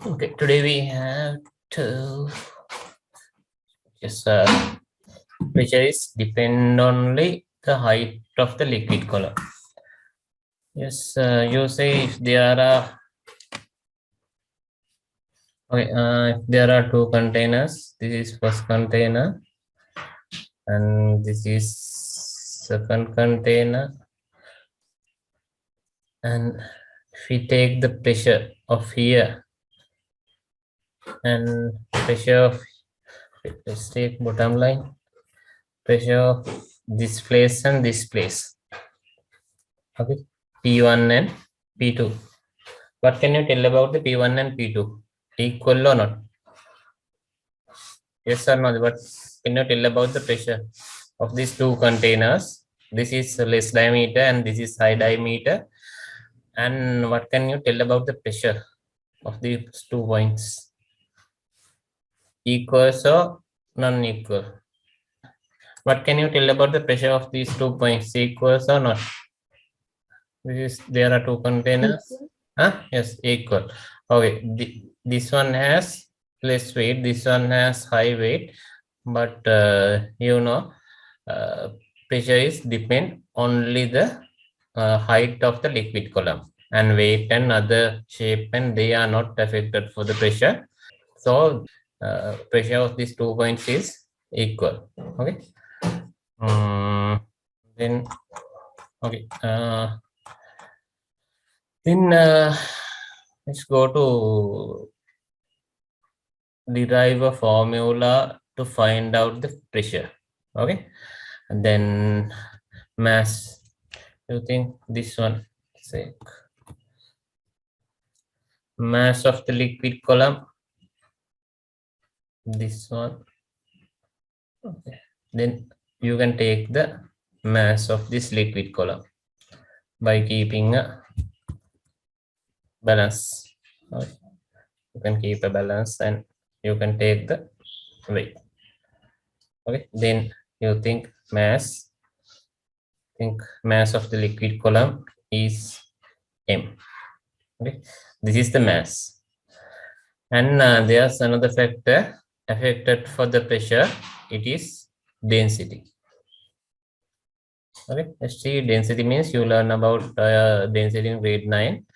Okay, today we have to just pressure is depend only the height of the liquid column. Yes, you say if there are okay, if there are two containers, this is first container and this is second container, and if we take the pressure of here and pressure of, let's take bottom line, pressure of this place and this place. Okay, P1 and P2. What can you tell about the P1 and P2? Equal or not? Yes or no? What can you tell about the pressure of these two containers? This is less diameter and this is high diameter. And what can you tell about the pressure of these 2 points? Equals or non-equal? What can you tell about the pressure of these 2 points? Equals or not? This is, there are two containers. Huh? Yes, equal. Okay, this one has less weight, this one has high weight, but uh, pressure is depend only the height of the liquid column, and weight and other shape, and they are not affected for the pressure. So pressure of these 2 points is equal. Okay. Then okay. Then let's go to derive a formula to find out the pressure. Okay, and then mass. You think this one? Say mass of the liquid column. This one. Okay. Then you can take the mass of this liquid column by keeping a balance. Okay. You can keep a balance and you can take the weight. Okay, then you think mass of the liquid column is m. Okay, this is the mass, and there's another factor affected for the pressure. It is density. Okay, let's see. Density means you learn about density in grade 9.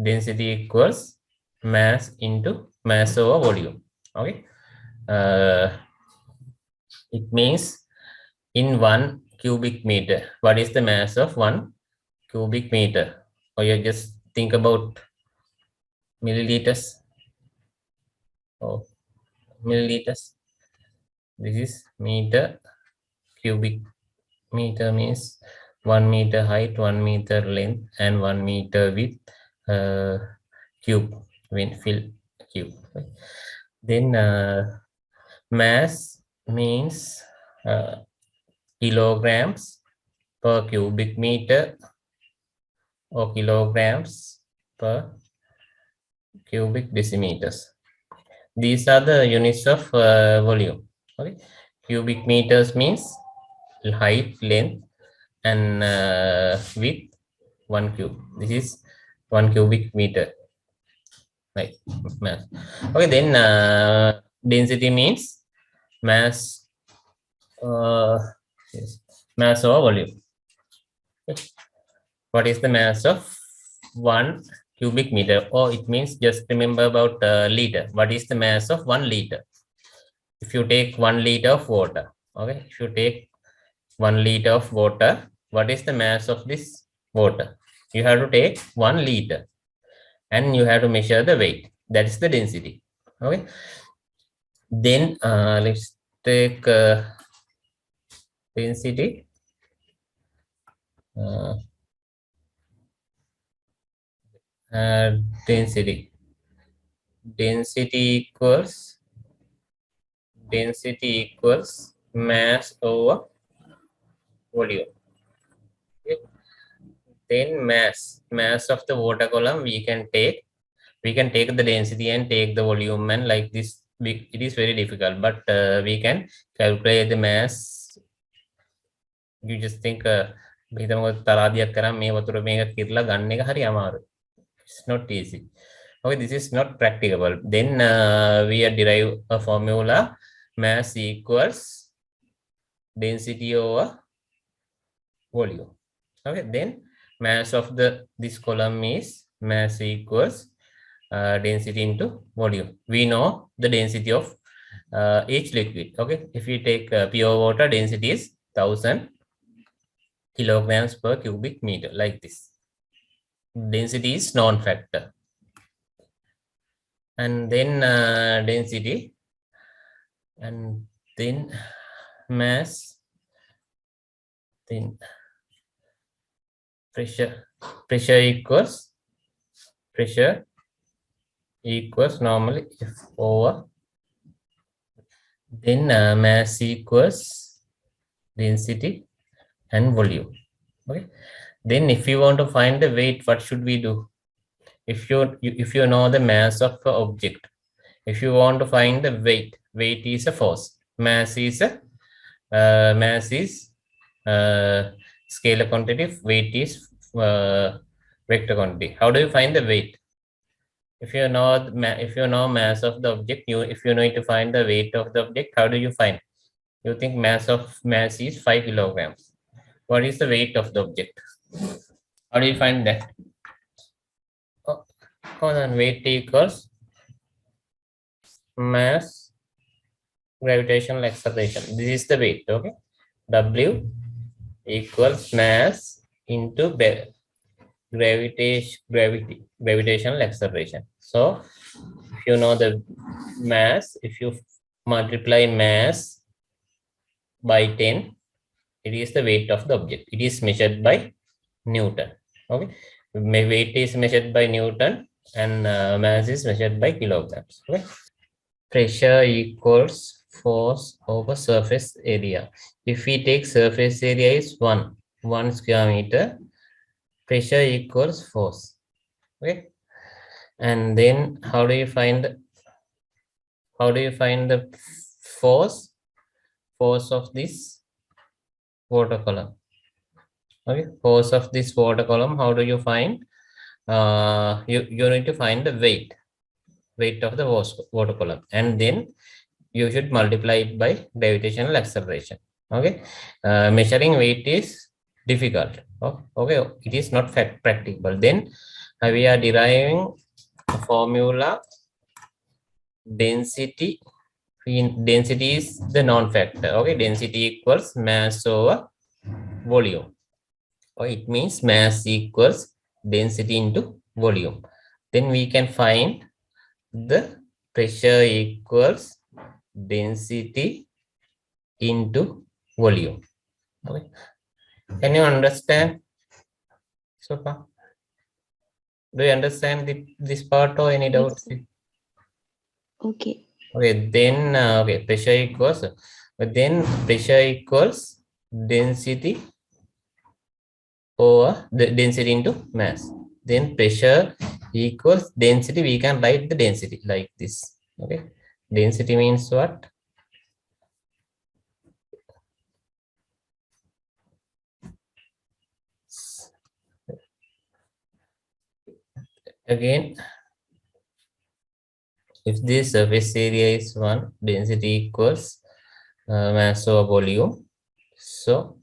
Density equals mass into mass over volume. Okay, uh, it means in 1 cubic meter, what is the mass of 1 cubic meter? Or you just think about milliliters or milliliters. This is meter. Cubic meter means 1 meter height, 1 meter length, and 1 meter width. Cube, when fill cube. Then mass means kilograms per cubic meter or kilograms per cubic decimeters. These are the units of volume. Okay, cubic meters means height, length, and width 1 cube. This is 1 cubic meter. Right, mass. Okay, then density means mass, yes, mass over volume. Okay. What is the mass of 1 cubic meter? Or it means just remember about liter. What is the mass of 1 liter? If you take 1 liter of water, okay, if you take 1 liter of water, what is the mass of this water? You have to take 1 liter and you have to measure the weight. That is the density. Okay, then let's take density. uh, Density equals mass over volume. Okay. Then mass of the water column we can take the density and take the volume, and like this it is very difficult, but we can calculate the mass. You just think it's not easy. Okay, this is not practicable. Then we derive a formula: mass equals density over volume. Okay, then mass of this column is mass equals density into volume. We know the density of each liquid. Okay, if we take pure water, density is 1000 kilograms per cubic meter, like this. Density is non-factor. And then density, and then mass, then pressure. Pressure equals normally F over, then mass equals density and volume. Okay, then if you want to find the weight, what should we do? If you know the mass of the object, if you want to find the weight is a force, mass is a scalar quantity, weight is vector quantity. How do you find the weight? If you know mass of the object, if you need to find the weight of the object, how do you find? You think mass is 5 kilograms. What is the weight of the object? How do you find that? Oh, hold on, weight equals mass gravitational acceleration. This is the weight. Okay, W equals mass into gravitational acceleration. So if you know the mass, if you multiply mass by 10, it is the weight of the object. It is measured by Newton. Okay, weight is measured by Newton and mass is measured by kilograms. Okay, pressure equals force over surface area. If we take surface area is 1 square meter, pressure equals force. Okay, and then how do you find the force of this water column? Okay, force of this water column, how do you find? You need to find the weight of the water column, and then you should multiply it by gravitational acceleration. Okay, measuring weight is difficult. Okay, it is not practical. Then we are deriving a formula. Density is the non-factor. Okay, density equals mass over volume. It means mass equals density into volume. Then we can find the pressure equals density into volume. Okay, can you understand so far? Do you understand this part or any doubts? Okay. Okay, then pressure equals, but then pressure equals density over the density into mass. Then pressure equals density. We can write the density like this. Okay, density means what? Again, if this surface area is 1, density equals mass over volume. So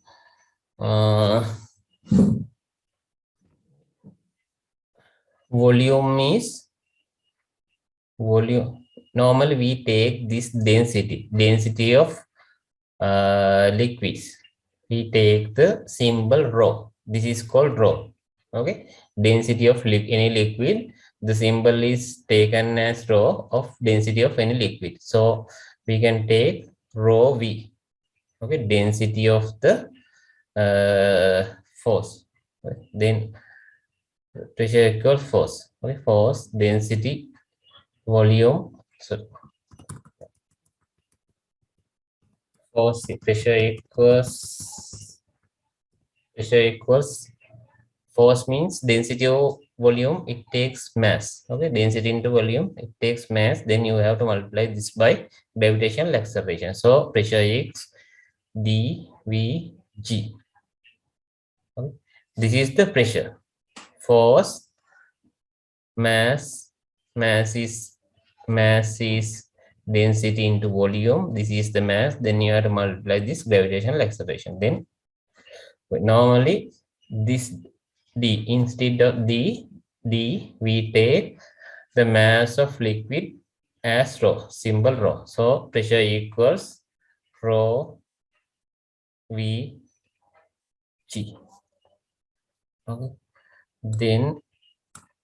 volume is volume. Normally we take this density of liquids. We take the symbol rho. This is called rho. Okay, density of any liquid. The symbol is taken as rho of density of any liquid. So we can take rho v. Okay, density of the force. Okay. Then pressure equals force. Okay, force, density, volume. So force pressure equals force means density of volume, it takes mass. Okay, density into volume, it takes mass. Then you have to multiply this by gravitational acceleration. So pressure is dvg. Okay, this is the pressure. Force, mass, mass is density into volume. This is the mass. Then you have to multiply this gravitational acceleration. Then normally this d, instead of d, we take the mass of liquid as rho, symbol rho. So pressure equals rho v g. Okay. Then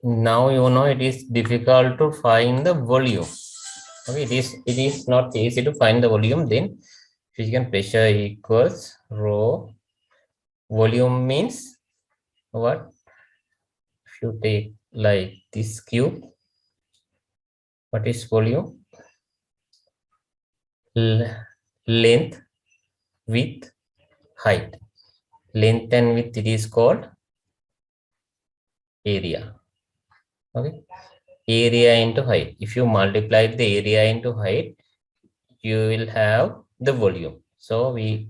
now you know it is difficult to find the volume. Okay, it is not easy to find the volume. Then physical pressure equals rho. Volume means what? If you take like this cube, what is volume? Length, width, height. Length and width, it is called area. Okay, area into height. If you multiply the area into height, you will have the volume. So we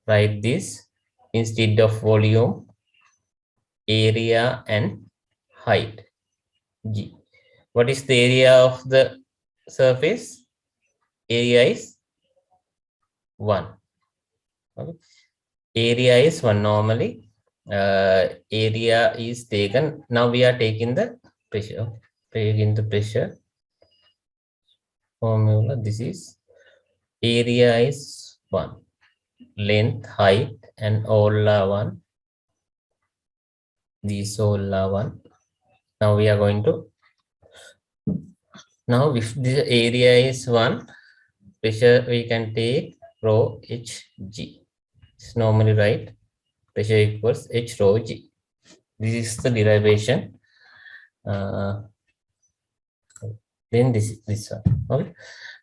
write this instead of volume, area and height, G. What is the area of the surface? Area is 1. Okay. Area is 1 normally. Area is taken. Now we are taking the pressure. Taking the pressure formula. This is area is 1. Length, height, and all are 1. These all are 1. Now we are going to. Now if the area is 1, pressure we can take rho hg. It's normally right. Pressure equals h rho g. This is the derivation. Then this one. Okay.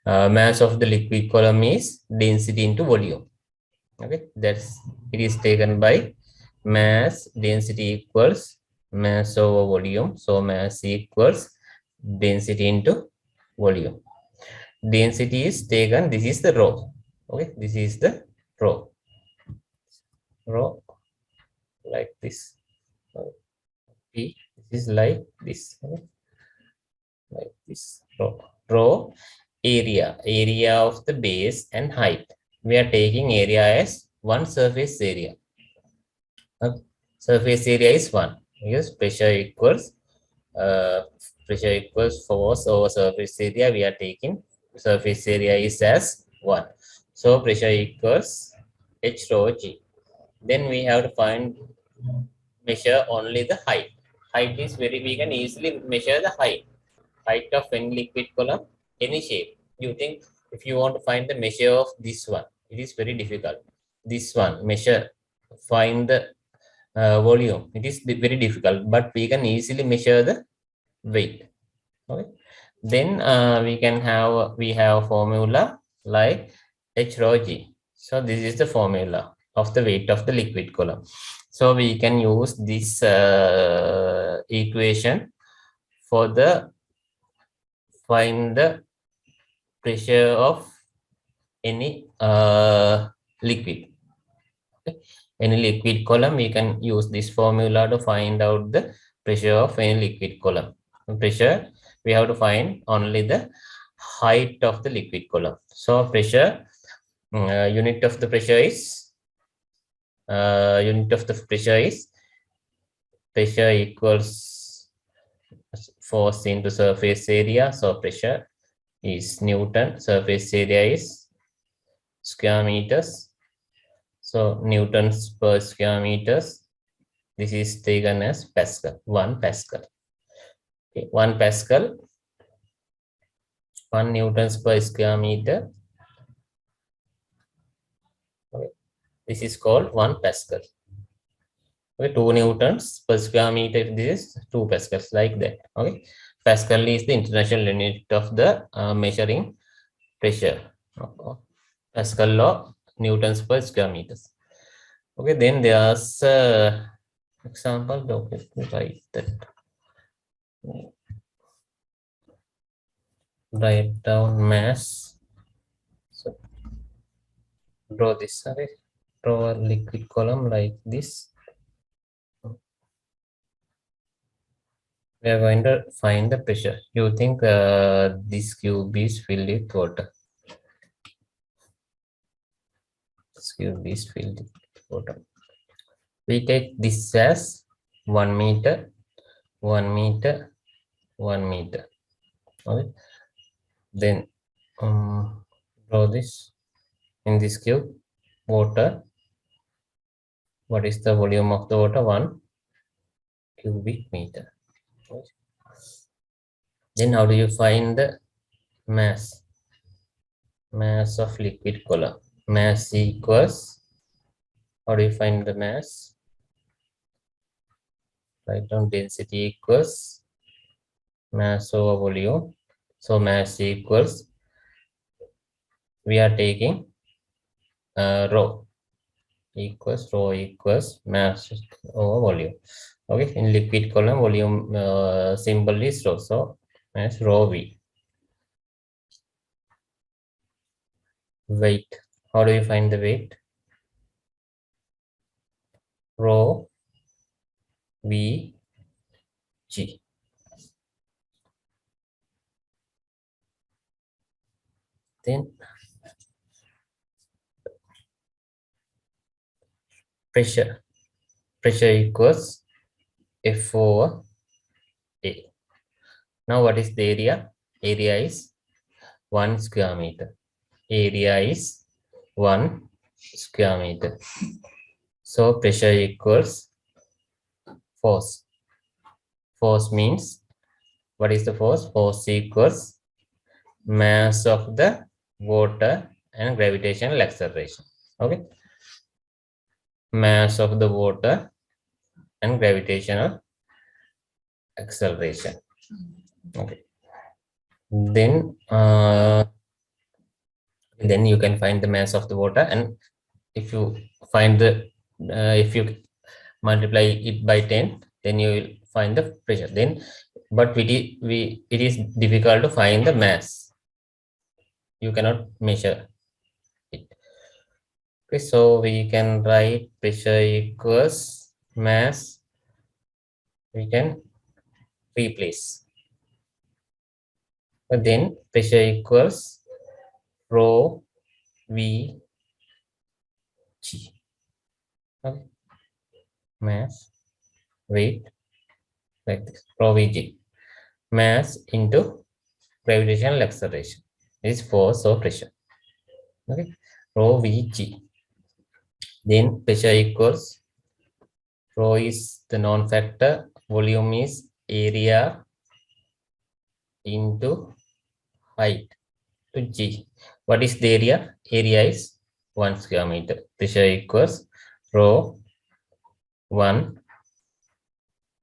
Mass of the liquid column is density into volume. Okay, that's it is taken by mass density equals mass over volume. So mass equals density into volume. Density is taken. This is the rho. Okay, this is the rho. Rho like this. This is like this. Okay? Like this. Rho area of the base and height. We are taking area as 1 surface area. Surface area is 1 because pressure equals force over surface area. We are taking surface area is as 1. So pressure equals h rho g. Then we have to measure only the height. Height is we can easily measure the height of any liquid column, any shape. You think if you want to find the measure of this one, it is very difficult. This one find the volume. It is very difficult, but we can easily measure the weight. Okay. Then we have formula like h rho g. So this is the formula of the weight of the liquid column. So we can use this equation for the find the pressure of any liquid. Okay. Any liquid column, we can use this formula to find out the pressure of any liquid column. Pressure, we have to find only the height of the liquid column. So pressure, unit of the pressure is pressure equals force into surface area. So pressure is Newton, surface area is square meters. So newtons per square meters. This is taken as Pascal, 1 Pascal. Okay, 1 Pascal, 1 newtons per square meter. Okay. This is called 1 Pascal. Okay, 2 newtons per square meter. This is 2 Pascals, like that. Okay, Pascal is the international unit of the measuring pressure. Okay. Pascal law, newtons per square meters. Okay, then there's example. Okay, write that. Write down mass. So draw this. Okay, draw a liquid column like this. We are going to find the pressure. You think this cube is filled with water. This cube is filled with water. We take this as 1 meter, 1 meter, 1 meter. Okay. Then draw this in this cube. Water. What is the volume of the water? 1 cubic meter. Okay. Then how do you find the mass? Mass of liquid column. Mass equals, how do you find the mass? Write down density equals mass over volume. So mass equals, we are taking rho equals mass over volume. Okay, in liquid column volume symbol is rho, so mass rho v. Weight, how do you find the weight? Rho v g. Then pressure equals F over A. Now what is the area? Area is 1 square meter. Area is 1 square meter. So pressure equals force. Force means, what is the force? Force equals mass of the water and gravitational acceleration. Okay. Mass of the water and gravitational acceleration. Okay. Then you can find the mass of the water, and if you find the if you multiply it by 10, then you will find the pressure. Then but it is difficult to find the mass. You cannot measure it. Okay, so we can write pressure equals mass. We can replace. But then pressure equals rho v g. Okay. Mass, weight, like this, rho v g. Mass into gravitational acceleration is force or pressure. Okay, rho v g. Then pressure equals, rho is the known factor, volume is area into height to g. What is the area? Area is 1 square meter. Pressure equals rho 1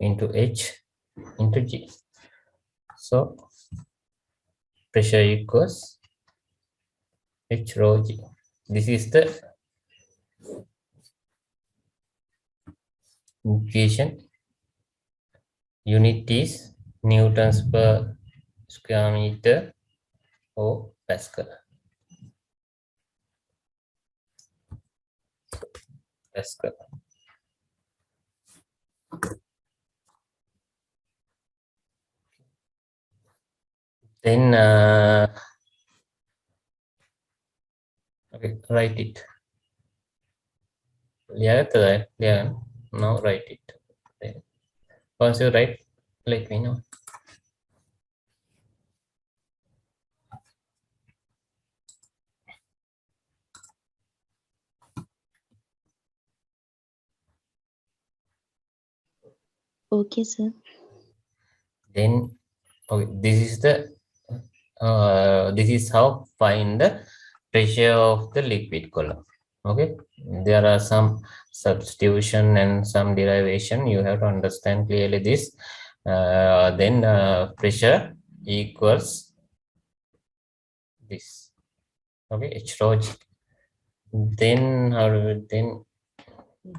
into h into g. So pressure equals h rho g. This is the equation. Unit is newtons per square meter or Pascal. Pascal. Then okay, write it. Yeah, now write it. Once you write, let me know. Okay, sir. Then okay, this is how find the pressure of the liquid column. Okay, there are some substitution and some derivation. You have to understand clearly this. Then pressure equals this. Okay, H rho g. Then how do we then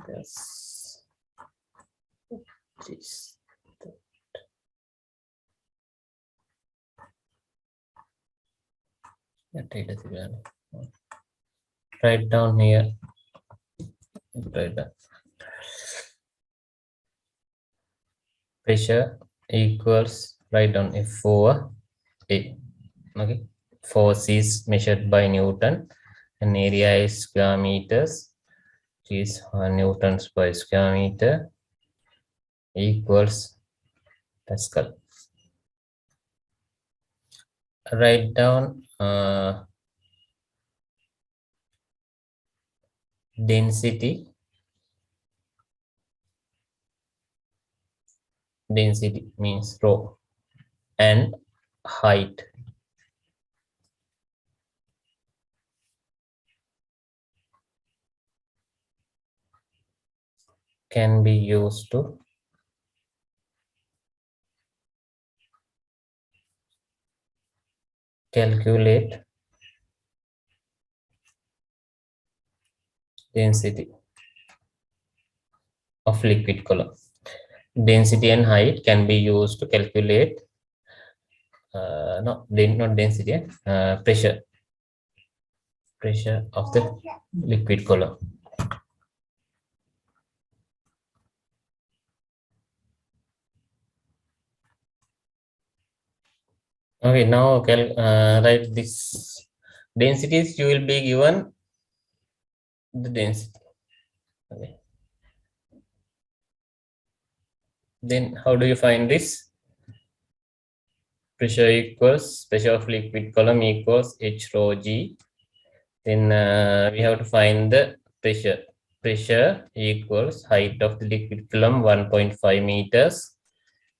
this this. Write down here. Write down. Pressure equals, write down F over A. Okay, force is measured by Newton and area is square meters, which is newtons per square meter, equals Pascal. Write down density means rho, and height can be used to calculate density of liquid column. Density and height can be used to calculate not density, pressure of the liquid column. Okay, now write this densities. You will be given the density. Okay. Then how do you find this? Pressure equals pressure of liquid column equals H rho G. Then we have to find the pressure. Pressure equals height of the liquid column 1.5 meters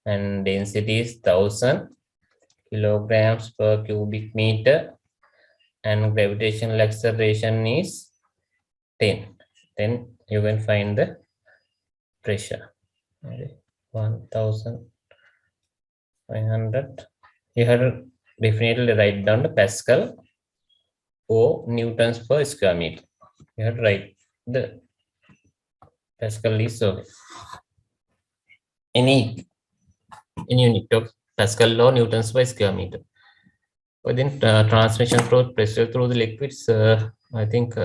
and density is 1000 kilograms per cubic meter and gravitational acceleration is 10. Then you will find the pressure. Okay. 1500. You have to definitely write down the Pascal or newtons per square meter. You have to write the Pascal is any unit of Pascal law newtons per square meter. But then transmission through pressure through the liquids, I think